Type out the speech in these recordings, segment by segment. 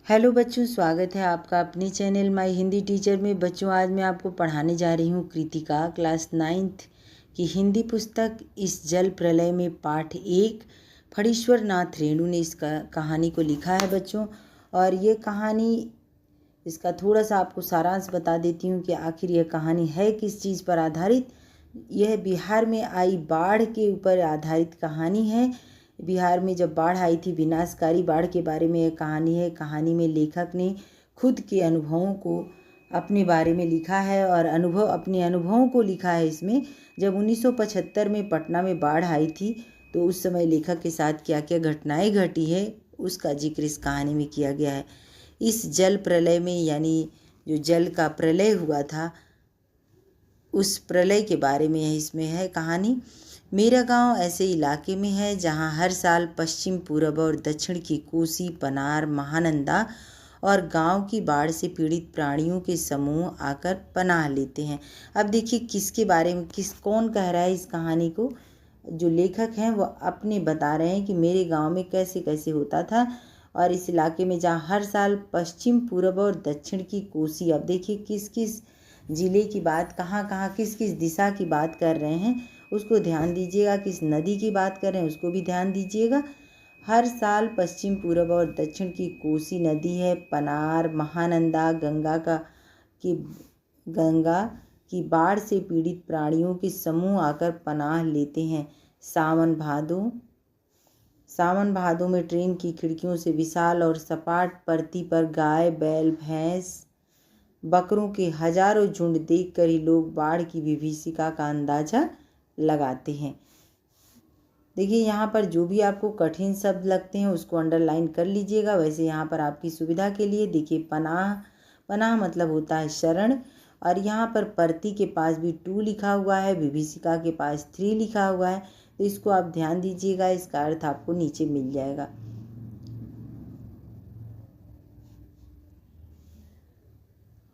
Hello बच्चों, स्वागत है आपका अपने चैनल माय हिंदी टीचर में। बच्चों, आज मैं आपको पढ़ाने जा रही हूँ कृतिका क्लास 9th की हिंदी पुस्तक इस जल प्रलय में पाठ 1। फणीश्वर नाथ रेणु ने इस कहानी को लिखा है बच्चों। और ये कहानी, इसका थोड़ा सा आपको सारांश बता देती हूँ कि आखिर यह कहानी है किस चीज़ पर आधारित। यह बिहार में आई बाढ़ के ऊपर आधारित कहानी है। बिहार में जब बाढ़ आई थी, विनाशकारी बाढ़ के बारे में यह कहानी है। कहानी में लेखक ने खुद के अनुभवों को अपने बारे में लिखा है और अपने अनुभवों को लिखा है इसमें। जब 1975 में पटना में बाढ़ आई थी तो उस समय लेखक के साथ क्या क्या घटनाएं घटी है उसका जिक्र इस कहानी में किया गया है। इस जल प्रलय में, यानी जो जल का प्रलय हुआ था, उस प्रलय के बारे में इसमें है कहानी। मेरा गांव ऐसे इलाके में है जहां हर साल पश्चिम, पूर्व और दक्षिण की कोसी, पनार, महानंदा और गांव की बाढ़ से पीड़ित प्राणियों के समूह आकर पनाह लेते हैं। अब देखिए किसके बारे में, कौन कह रहा है इस कहानी को। जो लेखक हैं वो अपने बता रहे हैं कि मेरे गांव में कैसे कैसे होता था। और इस इलाके में जहाँ हर साल पश्चिम, पूर्व और दक्षिण की कोसी, अब देखिए किस किस जिले की बात, कहाँ कहाँ किस किस दिशा की बात कर रहे हैं उसको ध्यान दीजिएगा। किस नदी की बात कर रहे हैं उसको भी ध्यान दीजिएगा। हर साल पश्चिम, पूर्व और दक्षिण की कोसी नदी है, पनार, महानंदा, गंगा की बाढ़ से पीड़ित प्राणियों के समूह आकर पनाह लेते हैं। सावन भादों में ट्रेन की खिड़कियों से विशाल और सपाट परती पर गाय, बैल, भैंस, बकरों के हजारों झुंड देखकर ही लोग बाढ़ की विभीषिका का अंदाजा लगाते हैं। देखिए यहाँ पर जो भी आपको कठिन शब्द लगते हैं उसको अंडरलाइन कर लीजिएगा। वैसे यहाँ पर आपकी सुविधा के लिए देखिए, पनाह मतलब होता है शरण। और यहाँ पर परती के पास भी 2 लिखा हुआ है, विभीषिका के पास 3 लिखा हुआ है, तो इसको आप ध्यान दीजिएगा। इसका अर्थ आपको नीचे मिल जाएगा।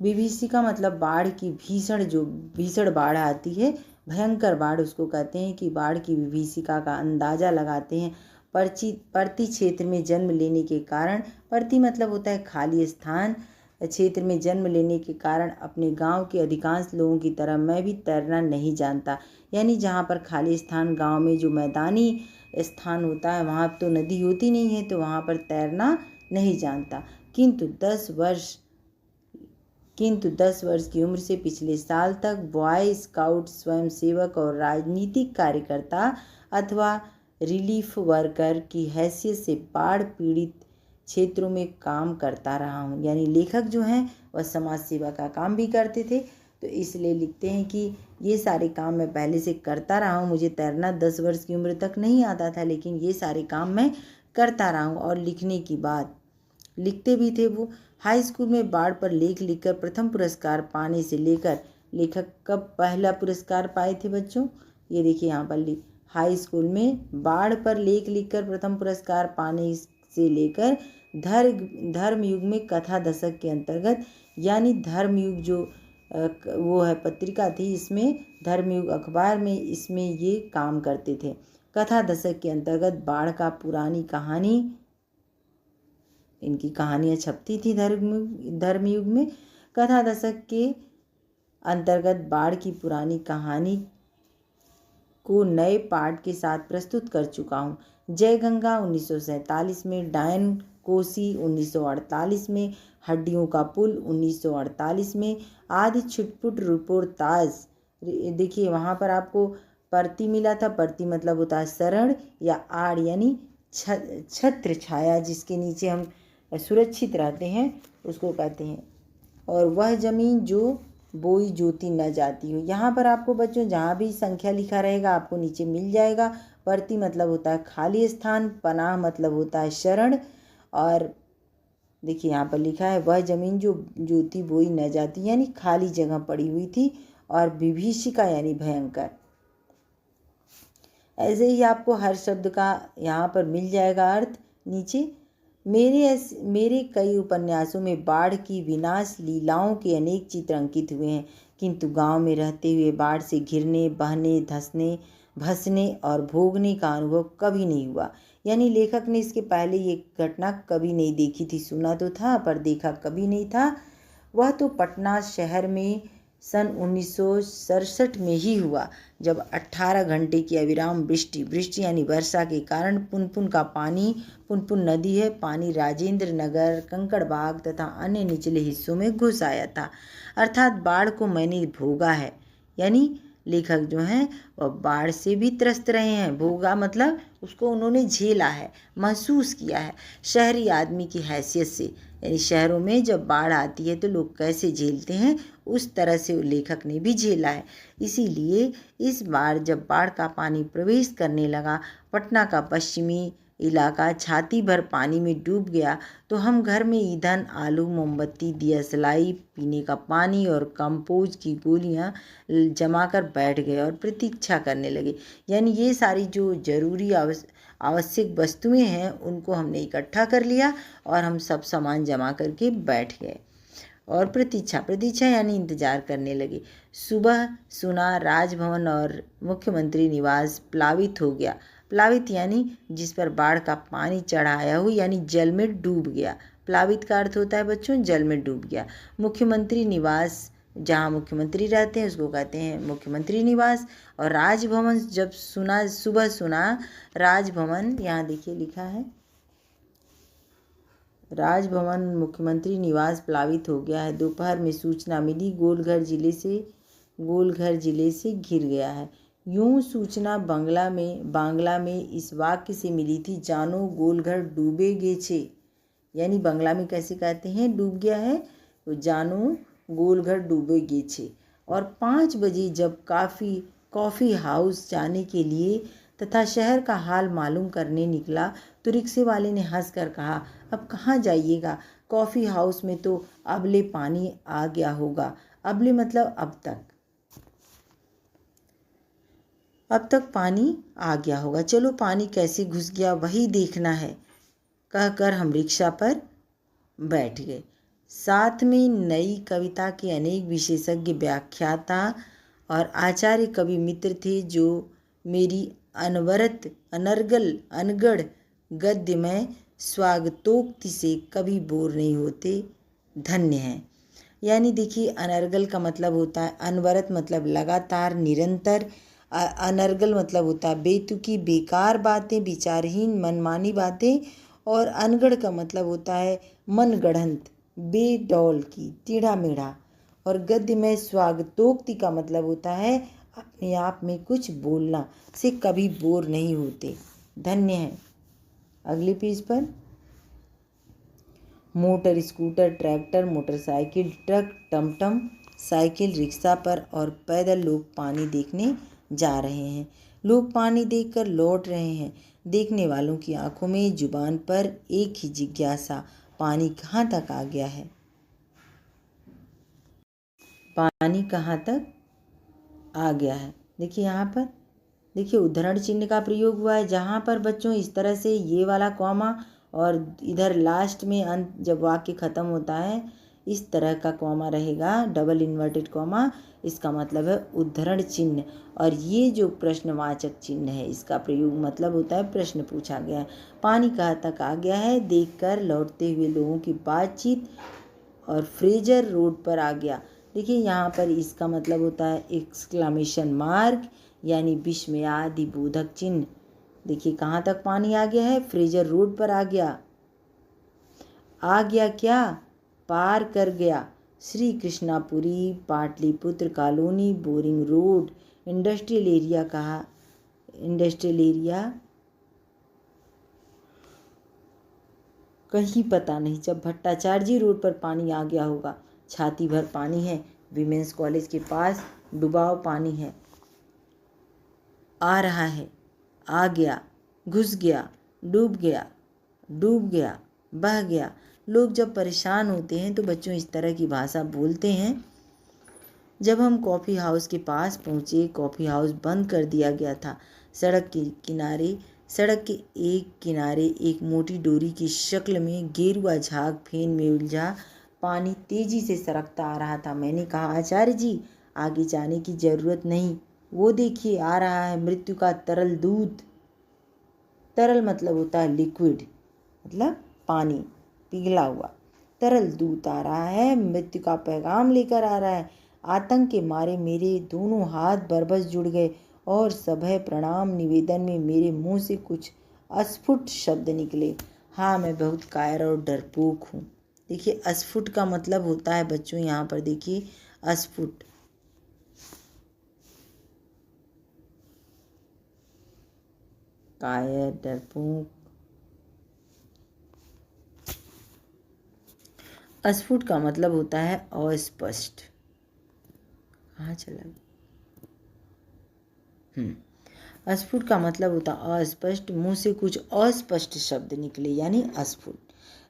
विभीषिका मतलब बाढ़ की भीषण बाढ़ आती है, भयंकर बाढ़ उसको कहते हैं कि बाढ़ की विभीषिका का अंदाजा लगाते हैं। परती क्षेत्र में जन्म लेने के कारण, परती मतलब होता है खाली स्थान, क्षेत्र में जन्म लेने के कारण अपने गांव के अधिकांश लोगों की तरह मैं भी तैरना नहीं जानता। यानी जहाँ पर खाली स्थान, गांव में जो मैदानी स्थान होता है वहाँ तो नदी होती नहीं है, तो वहाँ पर तैरना नहीं जानता। किंतु 10 वर्ष की उम्र से पिछले साल तक बॉय स्काउट, स्वयंसेवक और राजनीतिक कार्यकर्ता अथवा रिलीफ वर्कर की हैसियत से बाढ़ पीड़ित क्षेत्रों में काम करता रहा हूँ। यानी लेखक जो हैं वह समाज सेवा का काम भी करते थे, तो इसलिए लिखते हैं कि ये सारे काम मैं पहले से करता रहा हूँ। मुझे तैरना 10 वर्ष की उम्र तक नहीं आता था, लेकिन ये सारे काम मैं करता रहा हूँ। और लिखने की बात, लिखते भी थे वो। हाई स्कूल में बाढ़ पर लेख लिखकर प्रथम पुरस्कार पाने से लेकर, लेखक कब पहला पुरस्कार पाए थे बच्चों, ये देखिए यहाँ पर हाई स्कूल में बाढ़ पर लेख लिखकर प्रथम पुरस्कार पाने से लेकर धर्मयुग में कथा दशक के अंतर्गत, यानी धर्मयुग जो वो है पत्रिका थी, इसमें धर्मयुग अखबार में इसमें ये काम करते थे। कथा दशक के अंतर्गत बाढ़ का पुरानी कहानी, इनकी कहानियाँ छपती थी धर्मयुग में। कथा दशक के अंतर्गत बाढ़ की पुरानी कहानी को नए पाठ के साथ प्रस्तुत कर चुका हूँ। जय गंगा 1947 में, डायन कोसी 1948 में, हड्डियों का पुल 1948 में, आदि छुटपुट रिपोर्टाज। देखिए वहाँ पर आपको परती मिला था, परती मतलब होता है शरण या आड़, यानी छत्र छाया जिसके नीचे हम सुरक्षित रहते हैं उसको कहते हैं। और वह जमीन जो बोई जोती न जाती हो। यहाँ पर आपको बच्चों जहाँ भी संख्या लिखा रहेगा आपको नीचे मिल जाएगा। परती मतलब होता है खाली स्थान, पनाह मतलब होता है शरण। और देखिए यहाँ पर लिखा है वह जमीन जो जोती बोई न जाती, यानी खाली जगह पड़ी हुई थी। और विभीषिका यानी भयंकर। ऐसे ही आपको हर शब्द का यहाँ पर मिल जाएगा अर्थ नीचे। मेरे कई उपन्यासों में बाढ़ की विनाश लीलाओं के अनेक चित्र अंकित हुए हैं, किंतु गांव में रहते हुए बाढ़ से घिरने, बहने, धंसने, भसने और भोगने का अनुभव कभी नहीं हुआ। यानी लेखक ने इसके पहले ये घटना कभी नहीं देखी थी। सुना तो था पर देखा कभी नहीं था। वह तो पटना शहर में सन 1967 में ही हुआ, जब 18 घंटे की अविराम वृष्टि यानी वर्षा के कारण पुनपुन का पानी, पुनपुन नदी है, पानी राजेंद्र नगर, कंकड़बाग तथा अन्य निचले हिस्सों में घुस आया था। अर्थात बाढ़ को मैंने भोगा है। यानी लेखक जो हैं वह बाढ़ से भी त्रस्त रहे हैं। भोगा मतलब उसको उन्होंने झेला है, महसूस किया है शहरी आदमी की हैसियत से। यानी शहरों में जब बाढ़ आती है तो लोग कैसे झेलते हैं, उस तरह से लेखक ने भी झेला है। इसीलिए इस बार जब बाढ़ का पानी प्रवेश करने लगा, पटना का पश्चिमी इलाका छाती भर पानी में डूब गया, तो हम घर में ईंधन, आलू, मोमबत्ती, दियासलाई, पीने का पानी और कंपोज की गोलियां जमा कर बैठ गए और प्रतीक्षा करने लगे। यानी ये सारी जो जरूरी आवश्यक वस्तुएं हैं उनको हमने इकट्ठा कर लिया और हम सब सामान जमा करके बैठ गए और प्रतीक्षा यानी इंतजार करने लगे। सुबह सुना राजभवन और मुख्यमंत्री निवास प्लावित हो गया। प्लावित यानी जिस पर बाढ़ का पानी चढ़ाया हो, यानी जल में डूब गया। प्लावित का अर्थ होता है बच्चों जल में डूब गया। मुख्यमंत्री निवास, जहाँ मुख्यमंत्री रहते हैं उसको कहते हैं मुख्यमंत्री निवास। और राजभवन जब सुना, सुबह सुना राजभवन, यहाँ देखिए लिखा है राजभवन मुख्यमंत्री निवास प्लावित हो गया है। दोपहर में सूचना मिली गोलघर जिले से घिर गया है। यूं सूचना बांग्ला में इस वाक्य से मिली थी, जानो गोलघर डूबे गेछे। यानी बांग्ला में कैसे कहते हैं डूब गया है, तो जानो गोलघर डूबे गेछे। और 5 बजे जब कॉफ़ी हाउस जाने के लिए तथा शहर का हाल मालूम करने निकला तो रिक्शे वाले ने हंसकर कहा, अब कहाँ जाइएगा, कॉफ़ी हाउस में तो अबले पानी आ गया होगा। अबले मतलब अब तक पानी आ गया होगा। चलो पानी कैसे घुस गया वही देखना है, कहकर हम रिक्शा पर बैठ गए। साथ में नई कविता के अनेक विशेषज्ञ व्याख्याता और आचार्य कवि मित्र थे, जो मेरी अनगढ़ गद्य में स्वागतोक्ति से कभी बोर नहीं होते। धन्य हैं। यानी देखिए अनर्गल का मतलब होता है, अनवरत मतलब लगातार, निरंतर। अनर्गल मतलब होता है बेतुकी, बेकार बातें, विचारहीन, मनमानी बातें। और अनगढ़ का मतलब होता है मनगढ़ंत, बेडौल की, टेढ़ा मेढ़ा। और गद्य में स्वागतोक्ति का मतलब होता है अपने आप में कुछ बोलना, से कभी बोर नहीं होते। धन्य है। अगले पेज पर motor, scooter, tractor, motorcycle, truck, टमटम, साइकिल, रिक्शा पर और पैदल लोग पानी देखने जा रहे हैं। लोग पानी देखकर लौट रहे हैं। देखने वालों की आंखों में, जुबान पर एक ही जिज्ञासा, पानी कहाँ तक आ गया है, पानी कहाँ तक आ गया है। देखिए यहाँ पर देखिए उद्धरण चिन्ह का प्रयोग हुआ है, जहाँ पर बच्चों इस तरह से ये वाला कॉमा और इधर लास्ट में अंत जब वाक्य खत्म होता है इस तरह का कॉमा रहेगा, डबल इन्वर्टेड कॉमा। इसका मतलब है उद्धरण चिन्ह। और ये जो प्रश्नवाचक चिन्ह है इसका प्रयोग मतलब होता है प्रश्न पूछा गया है। पानी कहाँ तक आ गया है, देखकर लौटते हुए लोगों की बातचीत और फ्रेजर रोड पर आ गया। देखिए यहाँ पर इसका मतलब होता है एक्सक्लामेशन मार्क, यानी विस्मयादि बोधक चिन्ह। देखिए कहाँ तक पानी आ गया है, फ्रेजर रोड पर आ गया। क्या, पार कर गया। Shri Krishnapuri, Pataliputra colony, boring road, industrial area कहा। इंडस्ट्रियल एरिया कहीं पता नहीं, जब भट्टाचार्य रोड पर पानी आ गया होगा। छाती भर पानी है। विमेंस कॉलेज के पास डुबाव पानी है। आ रहा है, आ गया, घुस गया, डूब गया, बह गया। लोग जब परेशान होते हैं तो बच्चों इस तरह की भाषा बोलते हैं। जब हम कॉफ़ी हाउस के पास पहुँचे, कॉफ़ी हाउस बंद कर दिया गया था। सड़क के एक किनारे एक मोटी डोरी की शक्ल में गेरुआ झाग फेन में उलझा पानी तेजी से सरकता आ रहा था। मैंने कहा, आचार्य जी आगे जाने की जरूरत नहीं, वो देखिए आ रहा है मृत्यु का तरल दूत। तरल मतलब होता है लिक्विड, मतलब पानी, पिघला हुआ। तरल दूत आ रहा है, मृत्यु का पैगाम लेकर आ रहा है। आतंक के मारे मेरे दोनों हाथ बरबस जुड़ गए और सभय प्रणाम निवेदन में मेरे मुंह से कुछ अस्फुट शब्द निकले। हाँ, मैं बहुत कायर और डरपोक हूँ। देखिए, अस्फुट का मतलब होता है बच्चों, यहाँ पर देखिए अस्फुट, कायर, डरपोक। अस्फुट का मतलब होता है अस्पष्ट। कहाँ चला? अस्फुट का मतलब होता अस्पष्ट, मुंह से कुछ अस्पष्ट शब्द निकले, यानी अस्फुट।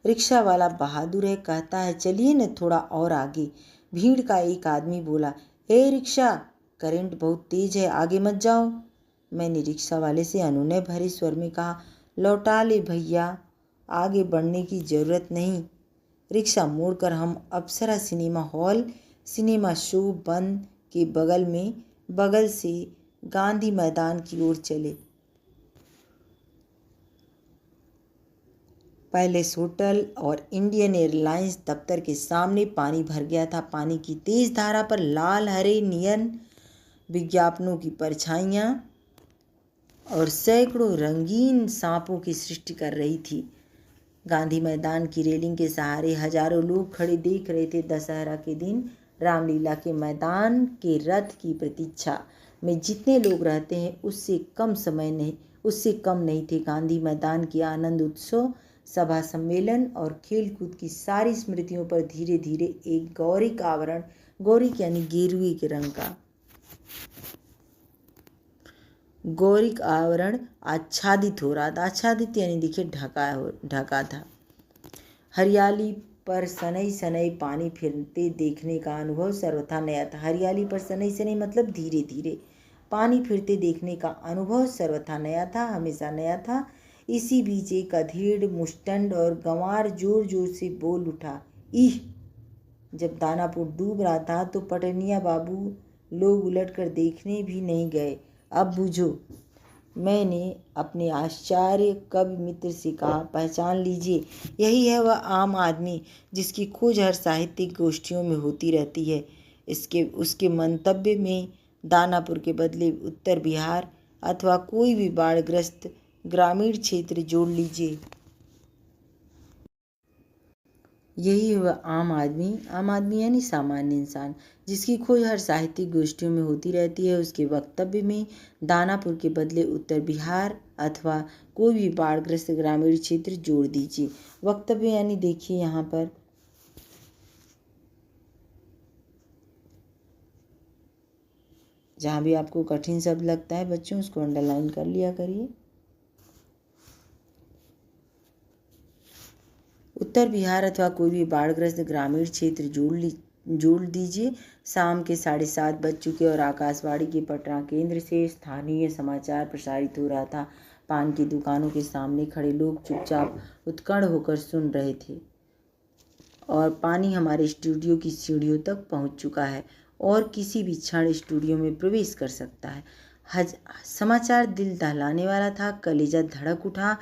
रिक्शा वाला बहादुर है, कहता है चलिए न थोड़ा और आगे। भीड़ का एक आदमी बोला, ए रिक्शा, करंट बहुत तेज है, आगे मत जाओ। मैंने रिक्शा वाले से अनुनय भरे स्वर में कहा, लौटा ले भैया, आगे बढ़ने की जरूरत नहीं। रिक्शा मोड़कर हम अप्सरा सिनेमा हॉल, सिनेमा शो बंद के बगल से गांधी मैदान की ओर चले। पैलेस होटल और इंडियन एयरलाइंस दफ्तर के सामने पानी भर गया था। पानी की तेज धारा पर लाल हरे नियन विज्ञापनों की परछाइयाँ और सैकड़ों रंगीन सांपों की सृष्टि कर रही थी। गांधी मैदान की रेलिंग के सहारे हजारों लोग खड़े देख रहे थे। दशहरा के दिन रामलीला के मैदान के रथ की प्रतीक्षा में जितने लोग रहते हैं उससे कम नहीं थे। गांधी मैदान की आनंद उत्सव, सभा सम्मेलन और खेलकूद की सारी स्मृतियों पर धीरे धीरे एक गौरिक आवरण, गौरिक यानी गेरुए के रंग का गौरिक आवरण आच्छादित हो रहा था। आच्छादित यानी देखिए ढका था। हरियाली पर सनई सनई पानी फिरते देखने का अनुभव सर्वथा नया था। हरियाली पर सनई सनई मतलब धीरे धीरे पानी फिरते देखने का अनुभव सर्वथा नया था, हमेशा नया था। इसी बीच एक अधेड़, मुष्टंड और गंवार जोर जोर से बोल उठा, इह! जब दानापुर डूब रहा था तो पटनिया बाबू लोग उलटकर देखने भी नहीं गए। अब बूझो। मैंने अपने आश्चर्य कवि मित्र से कहा, पहचान लीजिए, यही है वह आम आदमी जिसकी खोज हर साहित्यिक गोष्ठियों में होती रहती है। उसके मंतव्य में दानापुर के बदले उत्तर बिहार अथवा कोई भी बाढ़ग्रस्त ग्रामीण क्षेत्र जोड़ लीजिए। यही हुआ आम आदमी यानी सामान्य इंसान जिसकी खोज हर साहित्यिक गोष्ठियों में होती रहती है। उसके वक्तव्य में दानापुर के बदले उत्तर बिहार अथवा कोई भी बाढ़ग्रस्त ग्रामीण क्षेत्र जोड़ दीजिए। वक्तव्य यानी देखिए यहाँ पर जहाँ भी आपको कठिन शब्द लगता है बच्चों उसको अंडरलाइन कर लिया करिए। उत्तर बिहार अथवा कोई भी बाढ़ग्रस्त ग्रामीण क्षेत्र जोड़ दीजिए। शाम के 7:30 बज चुके और आकाशवाणी के पटना केंद्र से स्थानीय समाचार प्रसारित हो रहा था। पान की दुकानों के सामने खड़े लोग चुपचाप उत्कंठ होकर सुन रहे थे और पानी हमारे स्टूडियो की सीढ़ियों तक पहुंच चुका है और किसी भी क्षण स्टूडियो में प्रवेश कर सकता है। समाचार दिल दहलाने वाला था। कलेजा धड़क उठा।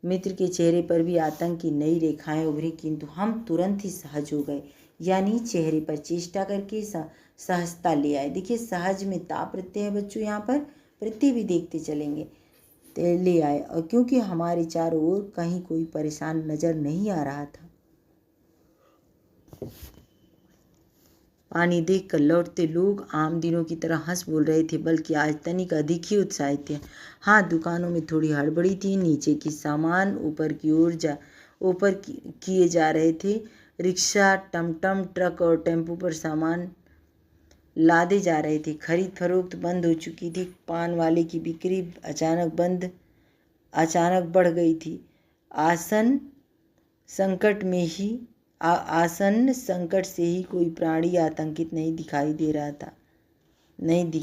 मित्र के चेहरे पर भी आतंक की नई रेखाएं उभरी, किंतु हम तुरंत ही सहज हो गए, यानी चेहरे पर चेष्टा करके सहजता ले आए। देखिए, सहज में ता प्रत्यय है बच्चों, यहाँ पर प्रत्यय भी देखते चलेंगे, ले आए। और क्योंकि हमारे चारों ओर कहीं कोई परेशान नजर नहीं आ रहा था। पानी देखकर लौटते लोग आम दिनों की तरह हंस बोल रहे थे, बल्कि आज तनिक अधिक ही उत्साहित थे। हाँ, दुकानों में थोड़ी हड़बड़ी थी। नीचे की सामान ऊपर किए जा रहे थे। रिक्शा, टमटम, ट्रक और टेम्पो पर सामान लादे जा रहे थे। खरीद फरोख्त बंद हो चुकी थी। पान वाले की बिक्री अचानक बढ़ गई थी। आसन संकट से ही कोई प्राणी आतंकित नहीं दिख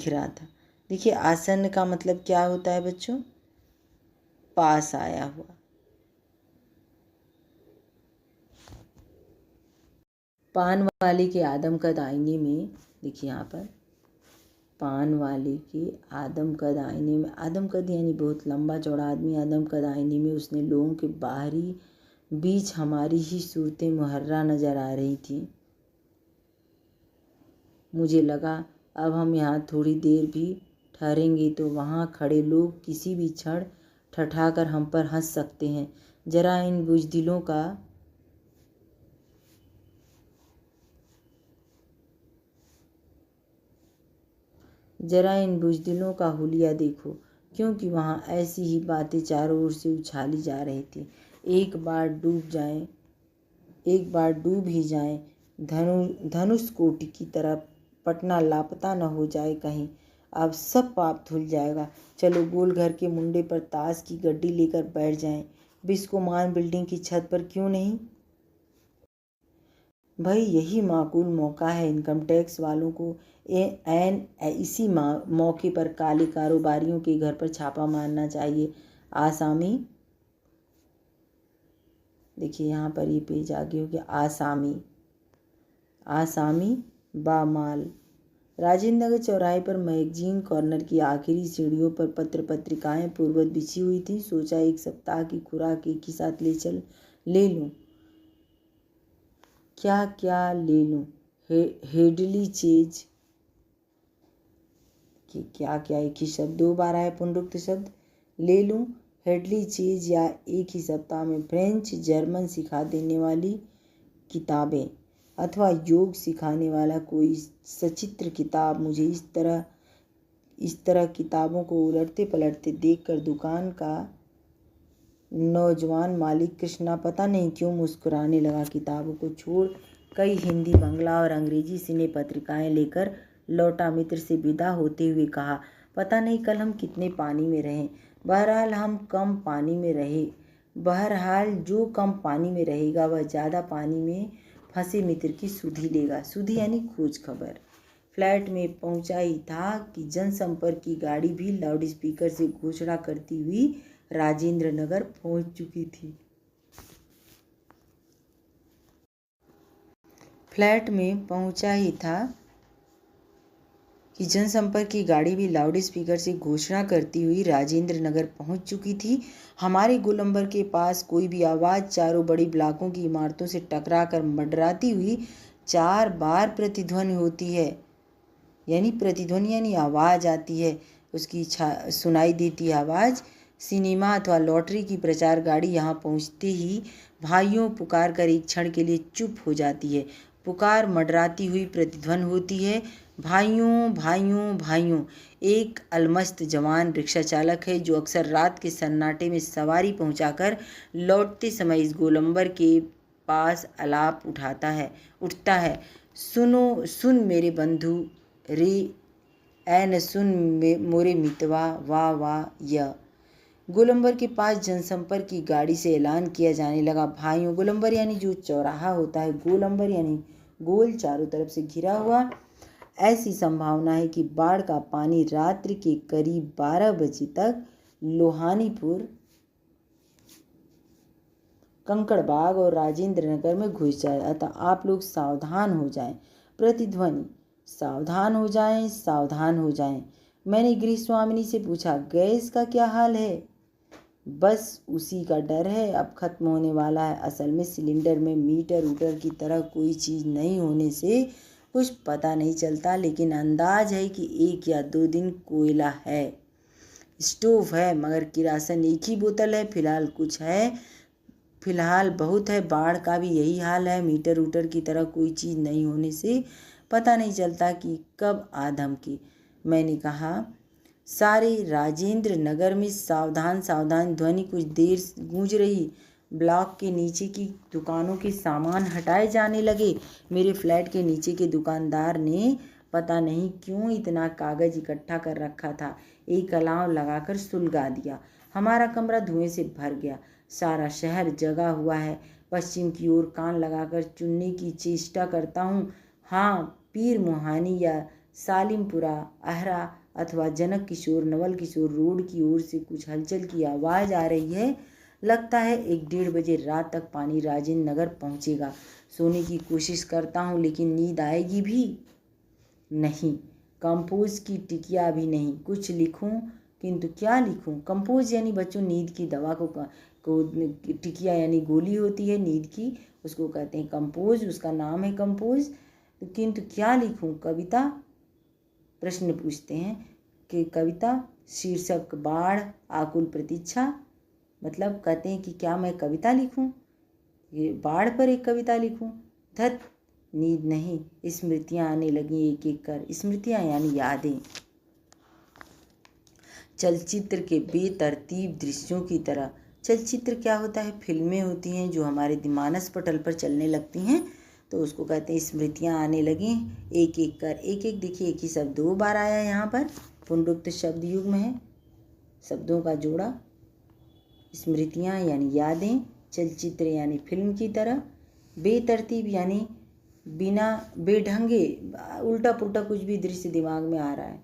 रहा था। देखिए, आसन का मतलब क्या होता है बच्चों? पास आया हुआ। पान वाले के आदमकद आईने में देखिए यहाँ पर पान वाले के आदमकद आईने में, आदमकद यानी बहुत लंबा चौड़ा आदमी, आदमकद आईने में उसने लोगों के बाहरी बीच हमारी ही सूरतें मुहर्रा नजर आ रही थी। मुझे लगा अब हम यहाँ थोड़ी देर भी ठहरेंगे तो वहाँ खड़े लोग किसी भी क्षण ठठाकर हम पर हंस सकते हैं। जरा इन बुज़दिलों का हुलिया देखो, क्योंकि वहाँ ऐसी ही बातें चारों ओर से उछाली जा रही थी। एक बार डूब ही जाएं, धनुष कोटि की तरह पटना लापता न हो जाए कहीं, अब सब पाप धुल जाएगा। चलो गोल घर के मुंडे पर ताश की गड्डी लेकर बैठ जाएं। बिस्कोमान बिल्डिंग की छत पर क्यों नहीं? भाई यही माकूल मौका है। इनकम टैक्स वालों को एन इसी मौके पर काले कारोबारियों के घर पर छापा मारना चाहिए। आसामी, देखिए यहाँ पर ये पेज आगे हो गया। आसामी बामाल। राजेंद्र नगर चौराहे पर मैगजीन कॉर्नर की आखिरी सीढ़ियों पर पत्रिकाएं पूर्ववत बिछी हुई थी। सोचा एक सप्ताह की खुराक एक ही साथ ले लूं। क्या ले लूं? हेडली चीज कि क्या एक ही शब्द 2 बार आया पुनरुक्त शब्द। ले लूं हेडली चीज या एक ही सप्ताह में फ्रेंच जर्मन सिखा देने वाली किताबें अथवा योग सिखाने वाला कोई सचित्र किताब। मुझे इस तरह किताबों को उलटते पलटते देखकर दुकान का नौजवान मालिक कृष्णा पता नहीं क्यों मुस्कुराने लगा। किताबों को छोड़ कई हिंदी, बंगला और अंग्रेजी सिने पत्रिकाएं लेकर लौटा। मित्र से विदा होते हुए कहा, पता नहीं कल हम कितने पानी में रहें। बहरहाल हम कम पानी में रहे। बहरहाल जो कम पानी में रहेगा वह ज़्यादा पानी में फंसे मित्र की सुधि लेगा। सुधि यानी खोज खबर। फ्लैट में पहुंचा ही था कि जनसंपर्क की गाड़ी भी लाउडस्पीकर से घोषणा करती हुई राजेंद्र नगर पहुंच चुकी थी। फ्लैट में पहुंचा ही था कि जनसंपर्क की गाड़ी भी लाउडस्पीकर से घोषणा करती हुई राजेंद्र नगर पहुंच चुकी थी। हमारे गोलंबर के पास कोई भी आवाज़ चारों बड़ी ब्लॉकों की इमारतों से टकराकर मंडराती हुई 4 बार प्रतिध्वनि होती है। प्रतिध्वनि यानी आवाज़ आती है, उसकी सुनाई देती है आवाज़। सिनेमा अथवा लॉटरी की प्रचार गाड़ी यहाँ पहुँचते ही भाइयों पुकार कर एक क्षण के लिए चुप हो जाती है। पुकार मंडराती हुई प्रतिध्वनि होती है, भाइयों भाइयों भाइयों। एक अलमस्त जवान रिक्शा चालक है जो अक्सर रात के सन्नाटे में सवारी पहुंचाकर लौटते समय इस गोलंबर के पास आलाप उठता है। सुन मेरे बंधु रे, ऐन सुन मोरे मितवा, वाह वाह। यह गोलंबर के पास जनसंपर्क की गाड़ी से ऐलान किया जाने लगा, भाइयों। गोलंबर यानी जो चौराहा होता है, गोलंबर यानी गोल, चारों तरफ से घिरा हुआ। ऐसी संभावना है कि बाढ़ का पानी रात्रि के करीब 12 बजे तक लोहानीपुर, कंकड़बाग और राजेंद्र नगर में घुस जाए, अतः आप लोग सावधान हो जाएं। प्रतिध्वनि, सावधान हो जाएं, सावधान हो जाएं। मैंने गृह स्वामिनी से पूछा, गैस का क्या हाल है? बस उसी का डर है, अब खत्म होने वाला है। असल में सिलेंडर में मीटर की तरह कोई चीज़ नहीं होने से कुछ पता नहीं चलता, लेकिन अंदाज है कि 1 या 2 दिन कोयला है। स्टोव है मगर किरासन एक ही बोतल है। फिलहाल बहुत है। बाढ़ का भी यही हाल है, मीटर की तरह कोई चीज़ नहीं होने से पता नहीं चलता कि कब आ धमकी। मैंने कहा, सारे राजेंद्र नगर में सावधान सावधान ध्वनि कुछ देर गूंज रही। ब्लॉक के नीचे की दुकानों के सामान हटाए जाने लगे। मेरे फ्लैट के नीचे के दुकानदार ने पता नहीं क्यों इतना कागज इकट्ठा कर रखा था, एक अलाव लगाकर सुलगा दिया। हमारा कमरा धुएं से भर गया। सारा शहर जगा हुआ है। पश्चिम की ओर कान लगाकर चुनने की चेष्टा करता हूँ। हाँ, पीर मुहानी या सालिमपुरा, आहरा अथवा जनक किशोर, नवल किशोर रोड की ओर से कुछ हलचल की आवाज़ आ रही है। लगता है 1-1:30 बजे रात तक पानी राजेंद्र नगर पहुँचेगा। सोने की कोशिश करता हूँ लेकिन नींद आएगी भी नहीं। कंपोज की टिकिया भी नहीं, कुछ लिखूं किंतु क्या लिखूं। कंपोज यानी बच्चों नींद की दवा को टिकिया यानी गोली होती है नींद की, उसको कहते हैं कंपोज, उसका नाम है कंपोज। तो किंतु क्या लिखूं, कविता प्रश्न पूछते हैं कि कविता, शीर्षक बाढ़ आकुल प्रतीक्षा, मतलब कहते हैं कि क्या मैं कविता लिखूं, ये बाढ़ पर एक कविता लिखूं। धत, नींद नहीं, स्मृतियां आने लगी एक एक कर। स्मृतियां यानी यादें, चलचित्र के बेतरतीब दृश्यों की तरह। चलचित्र क्या होता है, फिल्में होती हैं जो हमारे मानस पटल पर चलने लगती हैं, तो उसको कहते हैं स्मृतियां आने लगी एक एक कर। एक एक देखिए, एक ही शब्द 2 बार आया यहाँ पर, पुनरुक्त शब्द युग में है, शब्दों का जोड़ा। स्मृतियां यानी यादें, चलचित्र यानी फिल्म की तरह, बेतरतीब यानी बिना बेढंगे, उल्टा पुल्टा कुछ भी दृश्य दिमाग में आ रहा है।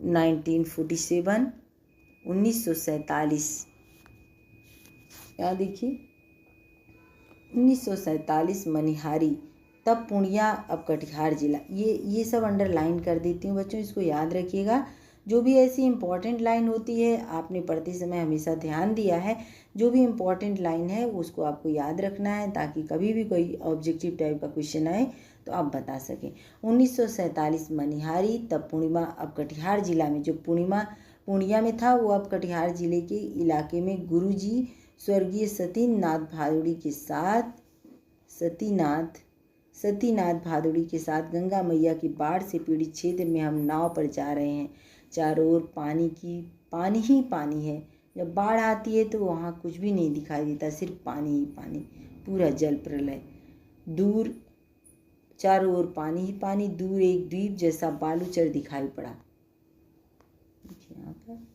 1947, 1947, यहाँ देखिए 1947 मनिहारी, तब पूर्णिया अब कटिहार जिला। ये सब अंडरलाइन कर देती हूँ बच्चों, इसको याद रखिएगा। जो भी ऐसी इम्पॉर्टेंट लाइन होती है, आपने पढ़ते समय हमेशा ध्यान दिया है, जो भी इम्पॉर्टेंट लाइन है उसको आपको याद रखना है, ताकि कभी भी कोई ऑब्जेक्टिव टाइप का क्वेश्चन आए तो आप बता सकें। 1947 मनिहारी, तब पूर्णिमा अब कटिहार जिला में। जो पूर्णिया में था वो अब कटिहार जिले के इलाके में गुरुजी स्वर्गीय सतीनाथ भादुड़ी के साथ गंगा मैया की बाढ़ से पीड़ित क्षेत्र में हम नाव पर जा रहे हैं। चारों ओर पानी ही पानी है। जब बाढ़ आती है तो वहाँ कुछ भी नहीं दिखाई देता, सिर्फ पानी ही पानी, पूरा जल प्रलय। दूर चारों ओर पानी ही पानी, दूर एक द्वीप जैसा बालूचर दिखाई पड़ा। देखिए यहाँ पर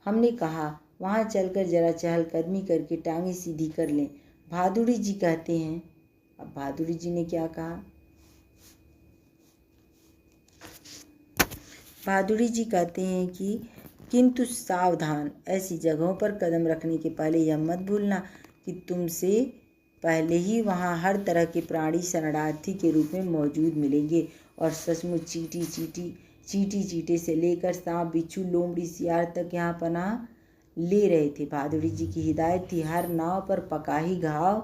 हमने कहा वहाँ चलकर जरा चहलकदमी करके टांगे सीधी कर लें। भादुड़ी जी कहते हैं, अब भादुड़ी जी ने क्या कहा, भादुड़ी जी कहते हैं कि किंतु सावधान, ऐसी जगहों पर कदम रखने के पहले यह मत भूलना कि तुमसे पहले ही वहाँ हर तरह के प्राणी शरणार्थी के रूप में मौजूद मिलेंगे। और सचमुच चींटी से लेकर सांप, बिच्छू, लोमड़ी, सियार तक यहाँ पनाह ले रहे थे। भादुड़ी जी की हिदायत थी, हर नाव पर पकाही घाव,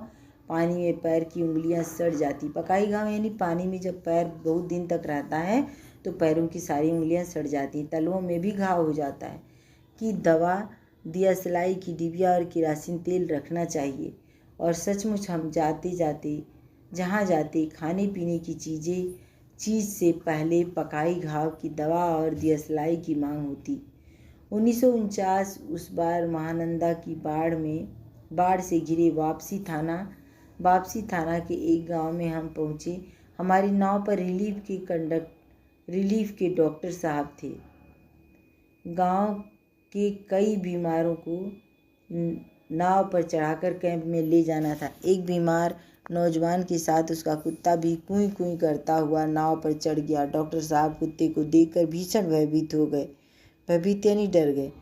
पानी में पैर की उंगलियां सड़ जाती। पकाही घाव यानी पानी में जब पैर बहुत दिन तक रहता है तो पैरों की सारी उंगलियां सड़ जाती, तलवों में भी घाव हो जाता है। कि दवा, दियासलाई की डिबिया और किरासिन तेल रखना चाहिए। और सचमुच हम जहाँ जाते खाने पीने की चीज़ से पहले पकाई घाव की दवा और दियासलाई की मांग होती। 1949 उस बार महानंदा की बाढ़ से घिरे वापसी थाना के एक गांव में हम पहुँचे। हमारी नाव पर रिलीफ के डॉक्टर साहब थे। गांव के कई बीमारों को नाव पर चढ़ाकर कैंप में ले जाना था। एक बीमार नौजवान के साथ उसका कुत्ता भी कूई कूई करता हुआ नाव पर चढ़ गया। डॉक्टर साहब कुत्ते को देखकर भीषण भयभीत हो गए, भयभीत यानी डर गए,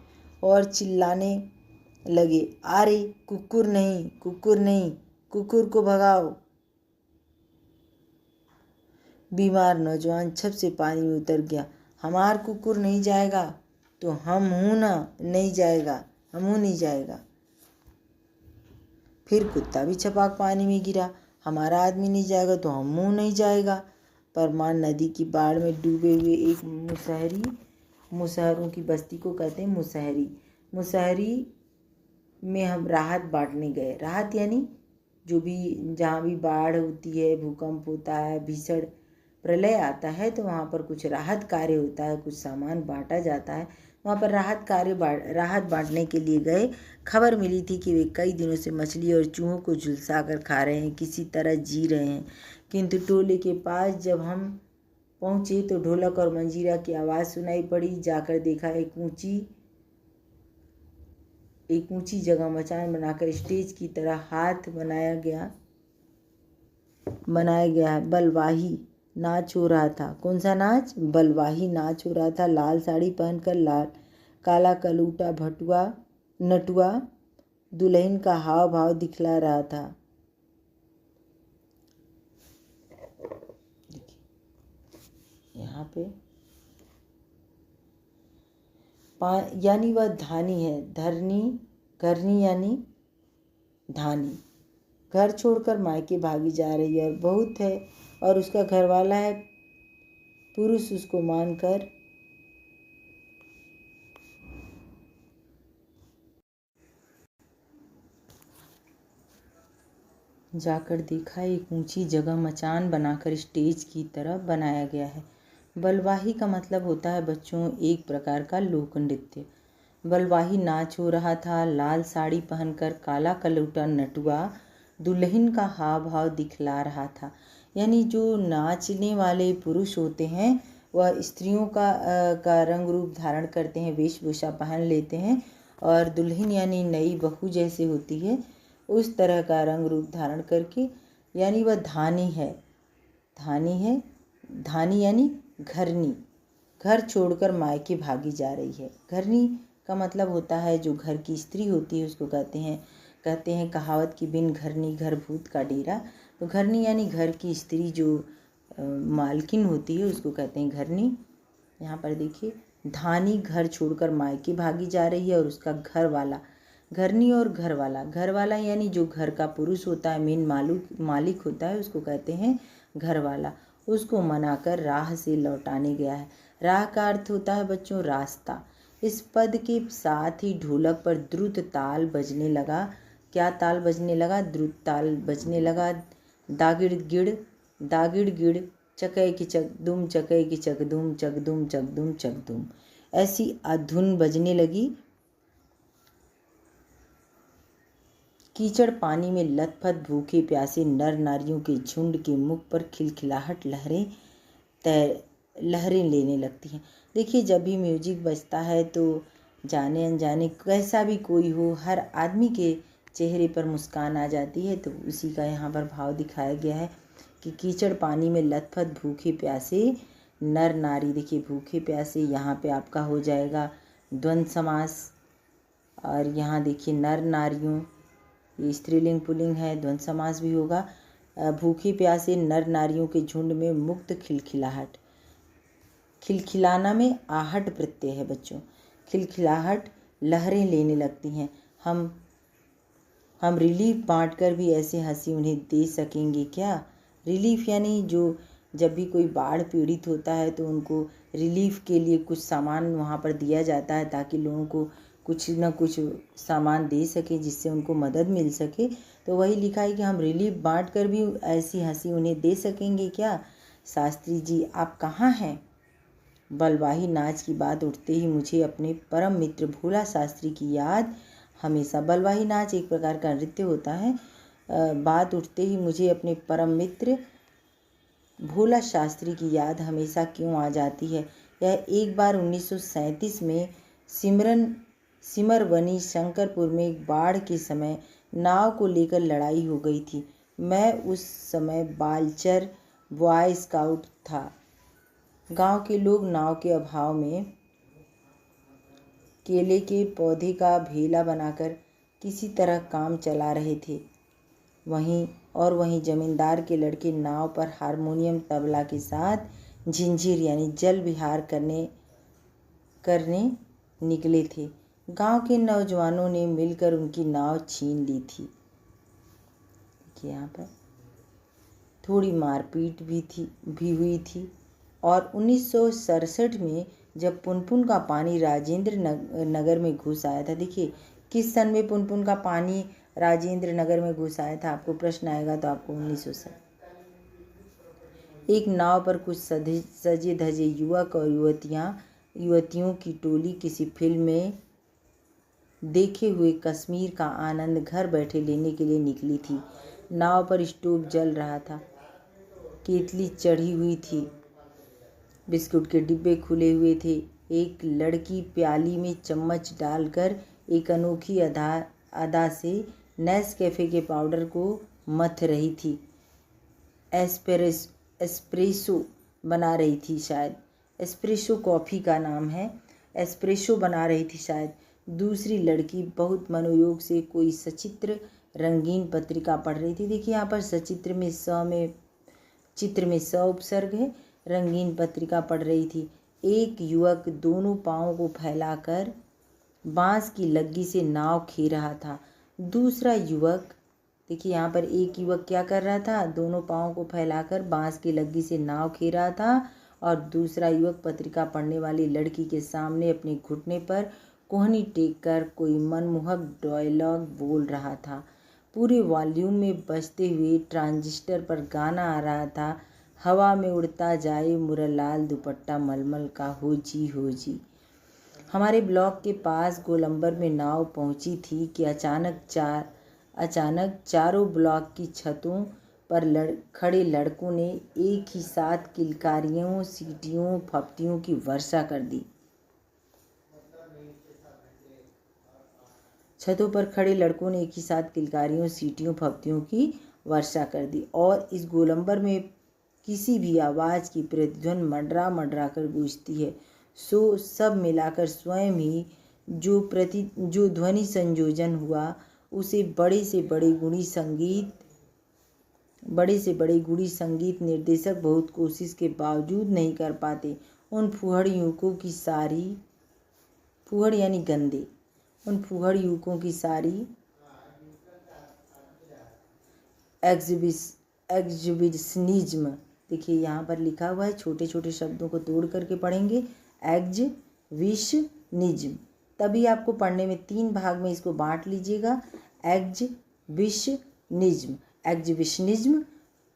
और चिल्लाने लगे, अरे कुकुर नहीं, कुकुर को भगाओ। बीमार नौजवान छप से पानी में उतर गया। हमार कुकुर नहीं जाएगा तो हमहू नहीं जाएगा। फिर कुत्ता भी छपाक पानी में गिरा। हमारा आदमी नहीं जाएगा तो हमहू नहीं जाएगा। परमान नदी की बाढ़ में डूबे हुए एक मुसहरों की बस्ती को कहते हैं मुसहरी में हम राहत बांटने गए। राहत यानी जहाँ भी बाढ़ होती है, भूकंप होता है, भीषण प्रलय आता है, तो वहाँ पर कुछ राहत कार्य होता है, कुछ सामान बांटा जाता है। वहाँ पर राहत बांटने के लिए गए। खबर मिली थी कि वे कई दिनों से मछली और चूहों को झुलसा कर खा रहे हैं, किसी तरह जी रहे हैं। किंतु टोले के पास जब हम पहुँचे तो ढोलक और मंजीरा की आवाज़ सुनाई पड़ी। जाकर देखा एक ऊंची जगह मचान बनाकर स्टेज की तरह हाथ बनाया गया है। बलवाही नाच हो रहा था। कौन सा नाच? बलवाही नाच हो रहा था। लाल साड़ी पहनकर काला कलूटा नटुआ दुल्हन का हाव भाव दिखला रहा था। यहाँ पे यानी वह धानी है, धरनी घरनी यानी धानी, घर छोड़कर मायके भागी जा रही है और बहुत है, और उसका घरवाला है पुरुष उसको मानकर जाकर देखा, एक ऊंची जगह मचान बनाकर स्टेज की तरह बनाया गया है। बलवाही का मतलब होता है बच्चों एक प्रकार का लोक नृत्य। बलवाही नाच हो रहा था। लाल साड़ी पहनकर काला कलूटा नटुआ दुल्हन का हाव भाव दिखला रहा था। यानी जो नाचने वाले पुरुष होते हैं वह स्त्रियों का रंग रूप धारण करते हैं, वेशभूषा पहन लेते हैं, और दुल्हन यानी नई बहू जैसे होती है उस तरह का रंग रूप धारण करके, यानी वह धानी है। धानी यानी घरनी, घर छोड़कर मायके भागी जा रही है। घरनी का मतलब होता है जो घर की स्त्री होती है उसको कहते हैं कहावत की बिन घरनी घर भूत का डेरा। तो घरनी यानी घर की स्त्री जो मालकिन होती है उसको कहते हैं घरनी। यहाँ पर देखिए, धानी घर छोड़कर मायके भागी जा रही है और उसका घर वाला, घरनी और घर वाला यानी जो घर का पुरुष होता है, मेन मालिक होता है, उसको कहते हैं घर वाला, उसको मनाकर राह से लौटाने गया है। राह का अर्थ होता है बच्चों रास्ता। इस पद के साथ ही ढोलक पर द्रुत ताल बजने लगा। क्या ताल बजने लगा? द्रुत ताल बजने लगा। दागिड़ गिड़ चकै की चक दुम, चकै की चक दुम, चक दुम चक दुम चक दुम, ऐसी अधुन बजने लगी। कीचड़ पानी में लथपथ भूखे प्यासे नर नारियों के झुंड के मुख पर खिलखिलाहट लहरें लेने लगती हैं। देखिए, जब भी म्यूजिक बजता है तो जाने अनजाने कैसा भी कोई हो, हर आदमी के चेहरे पर मुस्कान आ जाती है। तो उसी का यहाँ पर भाव दिखाया गया है कि कीचड़ पानी में लथपथ भूखे प्यासे नर नारी। देखिए, भूखे प्यासे यहाँ पे आपका हो जाएगा द्वंद्व समास, और यहाँ देखिए नर नारियों, ये स्त्रीलिंग पुल्लिंग है, द्वंद्व समास भी होगा। भूखे प्यासे नर नारियों के झुंड में मुक्त खिलखिलाहट, खिलखिलाना में आहट प्रत्यय है बच्चों। खिलखिलाहट लहरें लेने लगती हैं। हम रिलीफ बांटकर भी ऐसे हंसी उन्हें दे सकेंगे क्या? रिलीफ यानी जो जब भी कोई बाढ़ पीड़ित होता है तो उनको रिलीफ के लिए कुछ सामान वहाँ पर दिया जाता है ताकि लोगों को कुछ न कुछ सामान दे सके जिससे उनको मदद मिल सके। तो वही लिखा है कि हम रिलीफ बांट कर भी ऐसी हंसी उन्हें दे सकेंगे क्या? शास्त्री जी आप कहाँ हैं? बलवाही नाच की बात उठते ही मुझे अपने परम मित्र भोला शास्त्री की याद हमेशा, बलवाही नाच एक प्रकार का नृत्य होता है, बात उठते ही मुझे अपने परम मित्र भोला शास्त्री की याद हमेशा क्यों आ जाती है। यह एक बार 1937 में सिमरवनी शंकरपुर में एक बाढ़ के समय नाव को लेकर लड़ाई हो गई थी। मैं उस समय बालचर बॉय स्काउट था। गांव के लोग नाव के अभाव में केले के पौधे का भेला बनाकर किसी तरह काम चला रहे थे। वहीं जमींदार के लड़के नाव पर हारमोनियम तबला के साथ झिंझिर यानी जल विहार करने निकले थे। गांव के नौजवानों ने मिलकर उनकी नाव छीन ली थी। यहाँ पर थोड़ी मारपीट भी हुई थी। और 1967 में जब पुनपुन का पानी राजेंद्र नगर में घुस आया था। देखिए, किस सन में पुनपुन का पानी राजेंद्र नगर में घुस आया था, आपको प्रश्न आएगा तो आपको 1907। एक नाव पर कुछ सजे धजे युवक और युवतियों की टोली किसी फिल्म में देखे हुए कश्मीर का आनंद घर बैठे लेने के लिए निकली थी। नाव पर स्टोव जल रहा था, केतली चढ़ी हुई थी, बिस्कुट के डिब्बे खुले हुए थे। एक लड़की प्याली में चम्मच डालकर एक अनोखी अदा से नेस्कैफे के पाउडर को मथ रही थी। एस्प्रेसो बना रही थी शायद, एस्प्रेसो कॉफ़ी का नाम है, एस्प्रेसो बना रही थी शायद। दूसरी लड़की बहुत मनोयोग से कोई सचित्र रंगीन पत्रिका पढ़ रही थी। देखिए, यहाँ पर सचित्र में चित्र में स उपसर्ग है, रंगीन पत्रिका पढ़ रही थी। एक युवक दोनों पाँवों को फैलाकर बांस की लग्गी से नाव खे रहा था। दूसरा युवक, देखिए यहाँ पर एक युवक क्या कर रहा था, दोनों पाँवों को फैलाकर बांस की लग्गी से नाव खे रहा था, और दूसरा युवक पत्रिका पढ़ने वाली लड़की के सामने अपने घुटने पर कोहनी टेक कर कोई मनमोहक डायलॉग बोल रहा था। पूरे वॉल्यूम में बजते हुए ट्रांजिस्टर पर गाना आ रहा था, हवा में उड़ता जाए मुरलाल दुपट्टा मलमल का हो जी हो जी। हमारे ब्लॉक के पास गोलंबर में नाव पहुंची थी कि अचानक चारों ब्लॉक की छतों पर खड़े लड़कों ने एक ही साथ किलकारियों, सीटियों, फप्तियों की वर्षा कर दी। छतों पर खड़े लड़कों ने एक ही साथ किलकारियों, सीटियों, फप्तियों की वर्षा कर दी, और इस गोलंबर में किसी भी आवाज़ की प्रतिध्वनि मंडरा मंडरा कर गूंजती है। सो सब मिलाकर स्वयं ही जो ध्वनि संयोजन हुआ उसे बड़े से बड़े गुणी संगीत निर्देशक बहुत कोशिश के बावजूद नहीं कर पाते। उन फूहड़ युवकों की सारी, फूहड़ यानी गंदे, उन फूहड़ युवकों की सारी एग्जिबिशनिज्म, देखिए यहाँ पर लिखा हुआ है, छोटे छोटे शब्दों को तोड़ करके पढ़ेंगे, एग्जिबिशनिज्म। तभी आपको पढ़ने में 3 भाग में इसको बांट लीजिएगा। एग्जिबिशनिज्म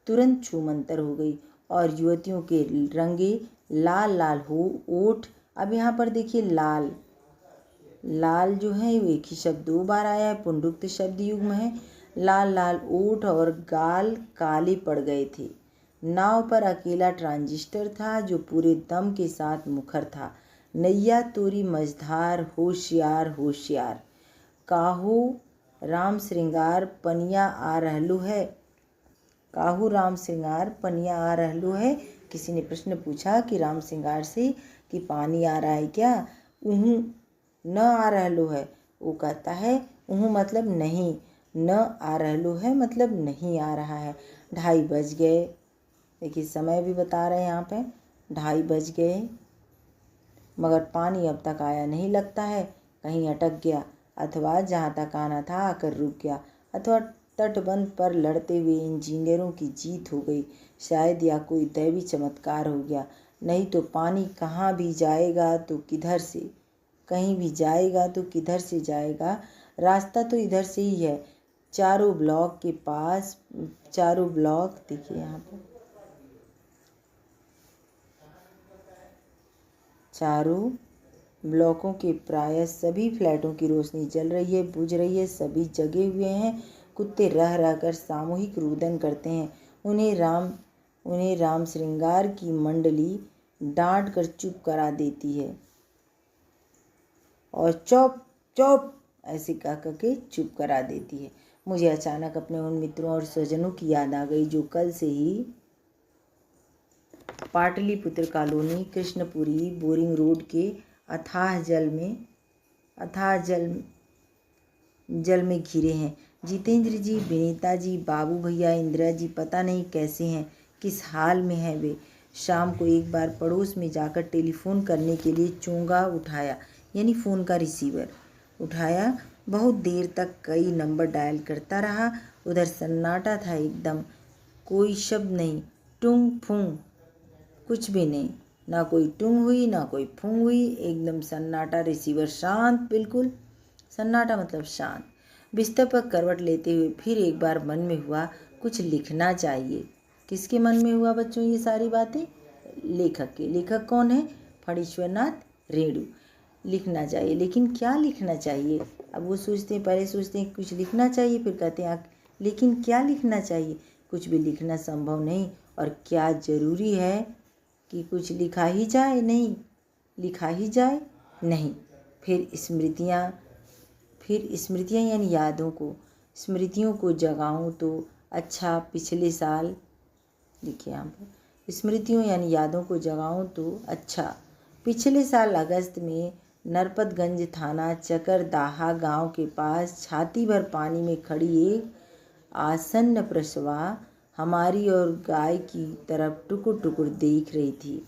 तुरंत छूमंतर हो गई और युवतियों के रंगे लाल लाल हो ओठ। अब यहाँ पर देखिए लाल जो है वो एक ही शब्द 2 बार आया है, पुनरुक्त शब्द युग्म है। लाल लाल ओठ और गाल काले पड़ गए थे। नाव पर अकेला ट्रांजिस्टर था जो पूरे दम के साथ मुखर था। नैया तोरी मझधार होशियार होशियार, काहू राम श्रृंगार पनिया आ रहलू है, काहू राम श्रृंगार पनिया आ रहलू है। किसी ने प्रश्न पूछा कि राम श्रृंगार से कि पानी आ रहा है क्या? उहूँ न आ रहलू है। वो कहता है उहूँ मतलब नहीं, न आ रहलू है मतलब नहीं आ रहा है। 2:30 बज गए, देखिए समय भी बता रहे हैं यहाँ पे, 2:30 बज गए मगर पानी अब तक आया नहीं, लगता है कहीं अटक गया, अथवा जहाँ तक आना था आकर रुक गया, अथवा तटबंध पर लड़ते हुए इंजीनियरों की जीत हो गई, शायद या कोई दैवी चमत्कार हो गया। नहीं तो पानी कहाँ भी जाएगा तो किधर से, कहीं भी जाएगा तो किधर से जाएगा, रास्ता तो इधर से ही है। चारों ब्लॉक के पास, चारों ब्लॉक देखिए यहाँ पर, चारों ब्लॉकों के प्राय सभी फ्लैटों की रोशनी जल रही है, बुझ रही है, सभी जगे हुए हैं। कुत्ते रह रह कर सामूहिक रुदन करते हैं। उन्हें राम श्रृंगार की मंडली डांट कर चुप करा देती है और चुप चुप ऐसे कह के चुप करा देती है। मुझे अचानक अपने उन मित्रों और स्वजनों की याद आ गई जो कल से ही Pataliputra colony, Krishnapuri, Boring Road के अथाह जल में घिरे हैं। जितेंद्र जी, विनीता जी, बाबू भैया, इंदिरा जी पता नहीं कैसे हैं, किस हाल में हैं वे। शाम को एक बार पड़ोस में जाकर टेलीफोन करने के लिए चोंगा उठाया, यानी फ़ोन का रिसीवर उठाया। बहुत देर तक कई नंबर डायल करता रहा। उधर सन्नाटा था एकदम, कोई शब्द नहीं, टुंग फुंग कुछ भी नहीं, ना कोई टुंग हुई ना कोई फुंग हुई, एकदम सन्नाटा, रिसीवर शांत, बिल्कुल सन्नाटा मतलब शांत। बिस्तर पर करवट लेते हुए फिर एक बार मन में हुआ कुछ लिखना चाहिए। किसके मन में हुआ बच्चों ये सारी बातें? लेखक के। लेखक कौन है? फणीश्वरनाथ रेणु। लिखना चाहिए, लेकिन क्या लिखना चाहिए? अब वो सोचते हैं, पहले सोचते हैं कुछ लिखना चाहिए, फिर कहते हैं लेकिन क्या लिखना चाहिए? कुछ भी लिखना संभव नहीं। और क्या ज़रूरी है कि कुछ लिखा ही जाए? नहीं, लिखा ही जाए नहीं। फिर स्मृतियाँ यानी स्मृतियों को जगाऊं तो अच्छा। पिछले साल, देखिए यहाँ पर, स्मृतियों यानी यादों को जगाऊं तो अच्छा। पिछले साल अगस्त में नरपतगंज थाना चकरदाहा गांव के पास छाती भर पानी में खड़ी एक आसन्न प्रसवा हमारी और गाय की तरफ टुकुर टुकुर देख रही थी।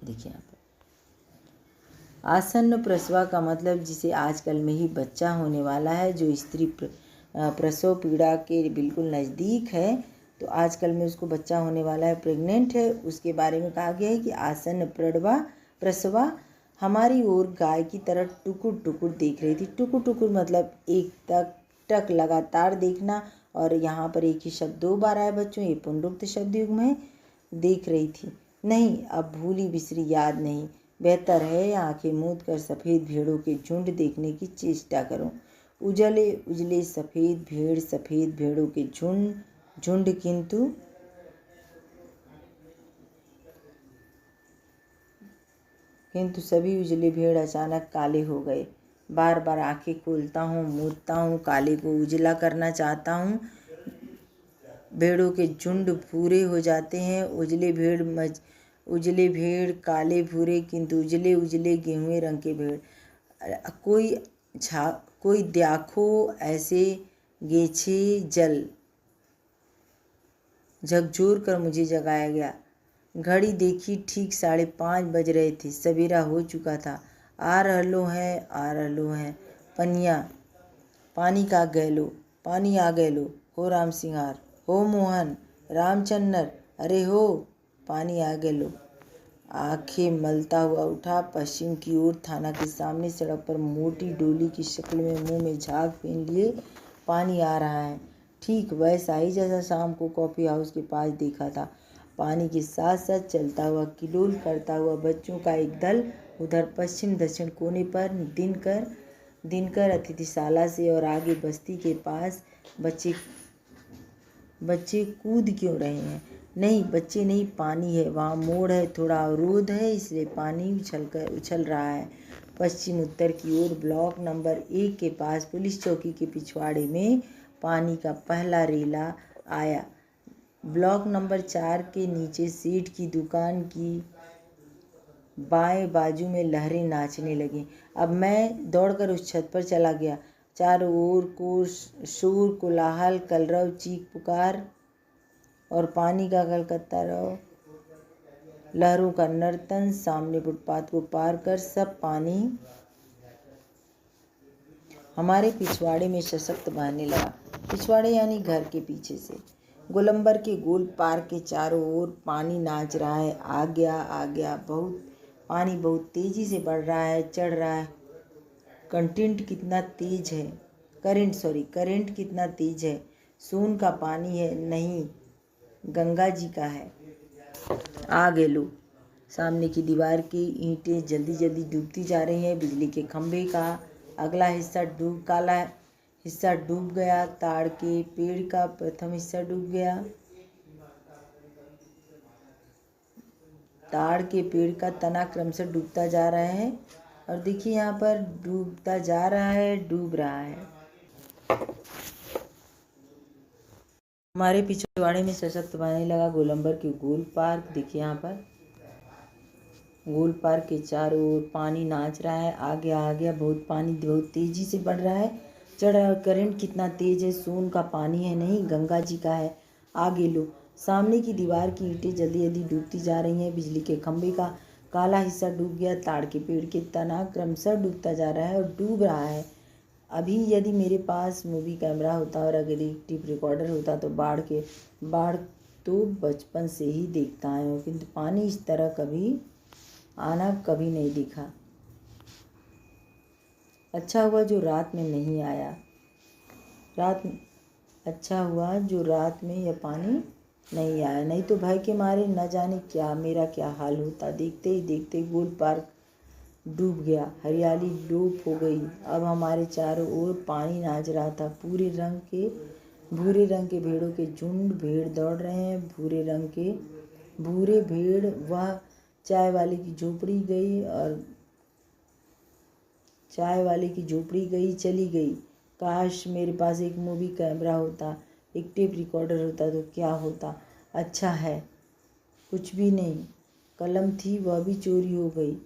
देखिए यहाँ पर आसन्न प्रसवा का मतलब जिसे आजकल में ही बच्चा होने वाला है, जो स्त्री प्रसव पीड़ा के बिल्कुल नज़दीक है, तो आजकल में उसको बच्चा होने वाला है, प्रेग्नेंट है, उसके बारे में कहा गया है कि आसन्न प्रसवा हमारी ओर गाय की तरह टुकुर टुकुर देख रही थी। टुकुर टुकुर मतलब एक तक टक लगातार देखना, और यहाँ पर एक ही शब्द 2 बार आया बच्चों, ये पुनरुक्त शब्द युग्म है। देख रही थी, नहीं अब भूली बिसरी याद नहीं, बेहतर है आंखें मूंद कर सफ़ेद भेड़ों के झुंड देखने की चेष्टा करो। उजले उजले सफ़ेद भेड़ों के झुंड किंतु सभी उजले भेड़ अचानक काले हो गए। बार बार आंखें खोलता हूँ, मूंदता हूँ, काले को उजला करना चाहता हूँ। भेड़ों के झुंड भूरे हो जाते हैं। उजले भेड़ काले भूरे, किंतु उजले उजले गेहुए रंग के भेड़। कोई द्याखो ऐसे गेछे जल झकझोर कर मुझे जगाया गया। घड़ी देखी, ठीक 5:30 बज रहे थे, सवेरा हो चुका था। आ रहलो हैं पनिया, पानी का गैलो, पानी आ गैलो, हो राम सिंगार, हो मोहन, रामचन्नर, अरे हो पानी आ गैलो। आंखें मलता हुआ उठा, पश्चिम की ओर थाना के सामने सड़क पर मोटी डोली की शक्ल में मुंह में झाग पहन लिए पानी आ रहा है, ठीक वैसा ही जैसा शाम को कॉफ़ी हाउस के पास देखा था। पानी के साथ साथ चलता हुआ किलोल करता हुआ बच्चों का एक दल उधर पश्चिम दक्षिण कोने पर दिनकर अतिथिशाला से और आगे बस्ती के पास। बच्चे कूद क्यों रहे हैं? नहीं बच्चे नहीं, पानी है, वहाँ मोड़ है, थोड़ा अवरोध है, इसलिए पानी उछल रहा है। पश्चिम उत्तर की ओर ब्लॉक नंबर 1 के पास पुलिस चौकी के पिछवाड़े में पानी का पहला रेला आया। ब्लॉक नंबर 4 के नीचे सेठ की दुकान की बाएं बाजू में लहरें नाचने लगीं। अब मैं दौड़कर उस छत पर चला गया। चारों ओर को शोर कोलाहल, कलरव, चीख पुकार और पानी का कलकत्ता रव, लहरों का नर्तन। सामने फुटपाथ को पार कर सब पानी हमारे पिछवाड़े में सशक्त बहने लगा। पिछवाड़े यानी घर के पीछे से। गोलंबर के गोल पार्क के चारों ओर पानी नाच रहा है। आ गया पानी बहुत तेजी से बढ़ रहा है, चढ़ रहा है। करंट कितना तेज है। सोन का पानी है, नहीं गंगा जी का है। आ गए लो। सामने की दीवार की ईंटें जल्दी जल्दी डूबती जा रही हैं। बिजली के खंभे का अगला काला हिस्सा डूब गया। ताड़ के पेड़ का प्रथम हिस्सा डूब गया। ताड़ के पेड़ का तना क्रमशः डूबता जा रहा है, और देखिए यहाँ पर डूबता जा रहा है, डूब रहा है। हमारे पिछवाड़े में सशक्त बनने लगा। गोलंबर के गोल पार्क, देखिए यहाँ पर गोल पार्क के चारों ओर पानी नाच रहा है। आ गया पानी बहुत तेजी से बढ़ रहा है, चढ़ रहा है। करंट कितना तेज है। सोन का पानी है, नहीं गंगा जी का है। आगे लो। सामने की दीवार की ईंटें जल्दी जल्दी डूबती जा रही हैं। बिजली के खंभे का काला हिस्सा डूब गया। ताड़ के पेड़ के तना क्रमशः डूबता जा रहा है और डूब रहा है। अभी यदि मेरे पास मूवी कैमरा होता और अगर एक टेप रिकॉर्डर होता तो बाढ़ तो बचपन से ही देखता आया हूँ, किंतु पानी इस तरह कभी नहीं दिखा। अच्छा हुआ जो रात में नहीं आया। अच्छा हुआ जो रात में यह पानी नहीं आया, नहीं तो भय के मारे न जाने मेरा क्या हाल होता। देखते ही देखते गोल पार्क डूब गया। हरियाली लोप हो गई। अब हमारे चारों ओर पानी नाच रहा था। भूरे रंग के भेड़ों के झुंड। भेड़ दौड़ रहे हैं। भूरे भेड़। वह चाय वाले की झोपड़ी गई चली गई। काश मेरे पास एक मूवी कैमरा होता, एक टेप रिकॉर्डर होता तो क्या होता। अच्छा है कुछ भी नहीं। कलम थी, वह भी चोरी हो गई।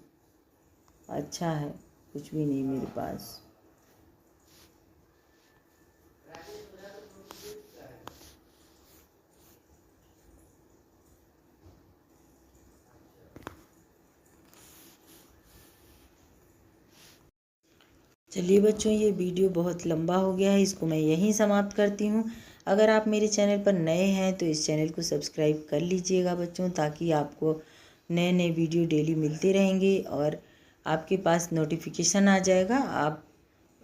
अच्छा है कुछ भी नहीं मेरे पास। चलिए बच्चों, ये वीडियो बहुत लंबा हो गया है, इसको मैं यहीं समाप्त करती हूँ। अगर आप मेरे चैनल पर नए हैं तो इस चैनल को सब्सक्राइब कर लीजिएगा बच्चों, ताकि आपको नए नए वीडियो डेली मिलते रहेंगे और आपके पास नोटिफिकेशन आ जाएगा, आप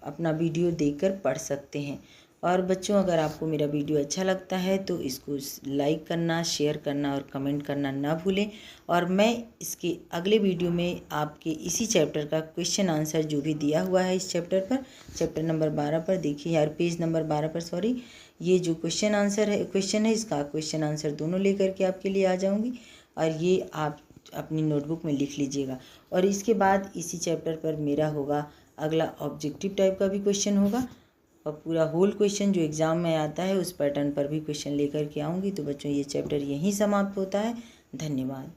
अपना वीडियो देखकर पढ़ सकते हैं। और बच्चों, अगर आपको मेरा वीडियो अच्छा लगता है तो इसको लाइक करना, शेयर करना और कमेंट करना ना भूलें। और मैं इसके अगले वीडियो में आपके इसी चैप्टर का क्वेश्चन आंसर जो भी दिया हुआ है इस चैप्टर पर, चैप्टर नंबर 12 पर, देखिए यार, पेज नंबर 12 पर, सॉरी, ये जो क्वेश्चन है इसका क्वेश्चन आंसर दोनों लेकर के आपके लिए आ जाऊँगी और ये आप अपनी नोटबुक में लिख लीजिएगा। और इसके बाद इसी चैप्टर पर मेरा होगा अगला ऑब्जेक्टिव टाइप का भी क्वेश्चन होगा और पूरा होल क्वेश्चन जो एग्ज़ाम में आता है उस पैटर्न पर भी क्वेश्चन लेकर के आऊँगी। तो बच्चों, ये चैप्टर यहीं समाप्त होता है। धन्यवाद।